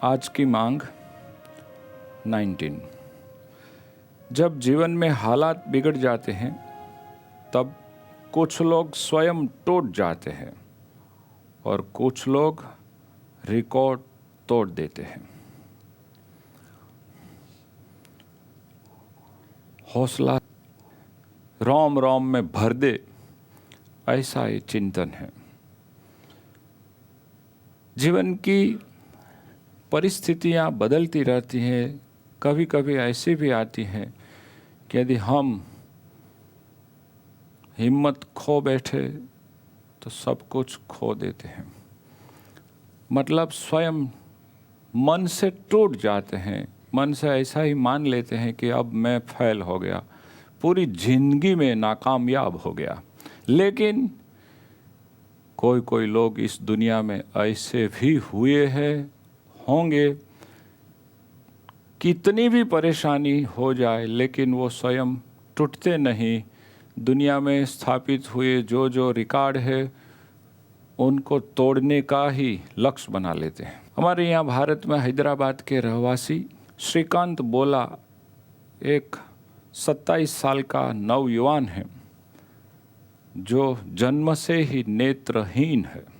आज की मांग 19। जब जीवन में हालात बिगड़ जाते हैं तब कुछ लोग स्वयं टूट जाते हैं और कुछ लोग रिकॉर्ड तोड़ देते हैं। हौसला रोम रोम में भर दे, ऐसा ही चिंतन है। जीवन की परिस्थितियां बदलती रहती हैं। कभी कभी ऐसी भी आती हैं कि यदि हम हिम्मत खो बैठे तो सब कुछ खो देते हैं। मतलब स्वयं मन से टूट जाते हैं। मन से ऐसा ही मान लेते हैं कि अब मैं फेल हो गया, पूरी जिंदगी में नाकामयाब हो गया। लेकिन कोई कोई लोग इस दुनिया में ऐसे भी हुए हैं, होंगे। कितनी भी परेशानी हो जाए लेकिन वो स्वयं टूटते नहीं। दुनिया में स्थापित हुए जो जो रिकॉर्ड है उनको तोड़ने का ही लक्ष्य बना लेते हैं। हमारे यहाँ भारत में हैदराबाद के रहवासी श्रीकांत बोला एक 27 साल का नवयुवान है जो जन्म से ही नेत्रहीन है।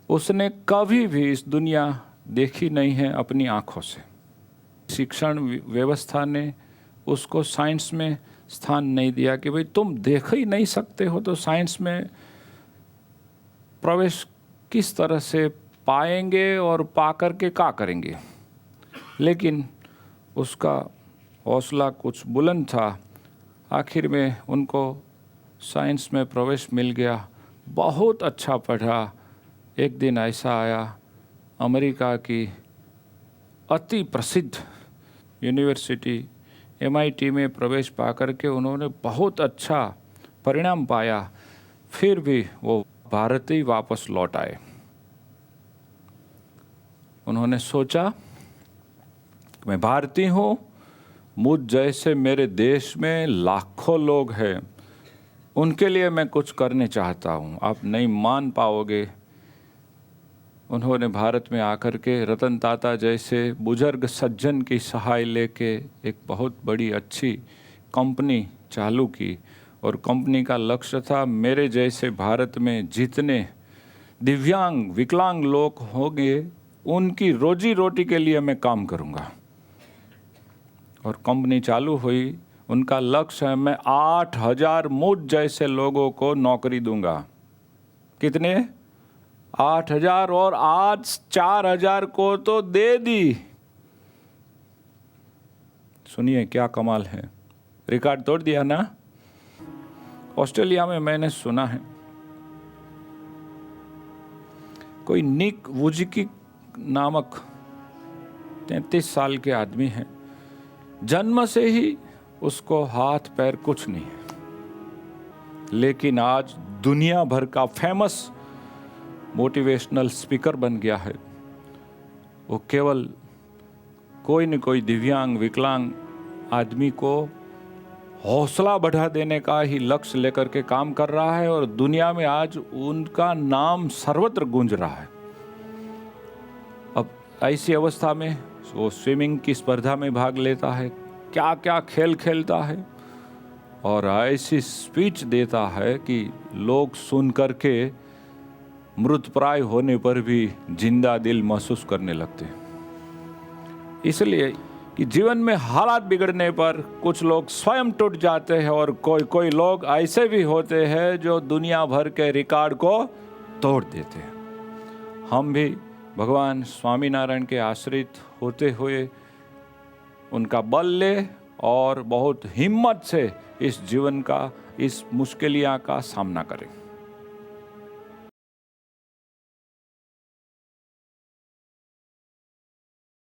उसने कभी भी इस दुनिया देखी नहीं है अपनी आँखों से। शिक्षण व्यवस्था ने उसको साइंस में स्थान नहीं दिया कि भाई तुम देख ही नहीं सकते हो तो साइंस में प्रवेश किस तरह से पाएंगे और पा कर के क्या करेंगे। लेकिन उसका हौसला कुछ बुलंद था। आखिर में उनको साइंस में प्रवेश मिल गया। बहुत अच्छा पढ़ा। एक दिन ऐसा आया, अमेरिका की अति प्रसिद्ध यूनिवर्सिटी MIT में प्रवेश पा कर के उन्होंने बहुत अच्छा परिणाम पाया। फिर भी वो भारत ही वापस लौट आए। उन्होंने सोचा मैं भारतीय हूँ, मुझ जैसे मेरे देश में लाखों लोग हैं, उनके लिए मैं कुछ करने चाहता हूँ। आप नहीं मान पाओगे। उन्होंने भारत में आकर के रतन टाटा जैसे बुजुर्ग सज्जन की सहाय लेके एक बहुत बड़ी अच्छी कंपनी चालू की और कंपनी का लक्ष्य था मेरे जैसे भारत में जितने दिव्यांग विकलांग लोग होंगे उनकी रोजी रोटी के लिए मैं काम करूँगा। और कंपनी चालू हुई। उनका लक्ष्य है मैं 8000 मुझ जैसे लोगों को नौकरी दूंगा। कितने? 8000। और आज 4000 को तो दे दी। सुनिए क्या कमाल है, रिकॉर्ड तोड़ दिया ना। ऑस्ट्रेलिया में मैंने सुना है कोई निक वुजिकी नामक 33 साल के आदमी है। जन्म से ही उसको हाथ पैर कुछ नहीं है, लेकिन आज दुनिया भर का फेमस मोटिवेशनल स्पीकर बन गया है। वो केवल कोई न कोई दिव्यांग विकलांग आदमी को हौसला बढ़ा देने का ही लक्ष्य लेकर के काम कर रहा है और दुनिया में आज उनका नाम सर्वत्र गूंज रहा है। अब ऐसी अवस्था में वो स्विमिंग की स्पर्धा में भाग लेता है, क्या क्या खेल खेलता है और ऐसी स्पीच देता है कि लोग सुन करके मृतप्राय होने पर भी जिंदा दिल महसूस करने लगते हैं। इसलिए कि जीवन में हालात बिगड़ने पर कुछ लोग स्वयं टूट जाते हैं और कोई कोई लोग ऐसे भी होते हैं जो दुनिया भर के रिकॉर्ड को तोड़ देते हैं। हम भी भगवान स्वामीनारायण के आश्रित होते हुए उनका बल ले और बहुत हिम्मत से इस जीवन का, इस मुश्किलियाँ का सामना करें।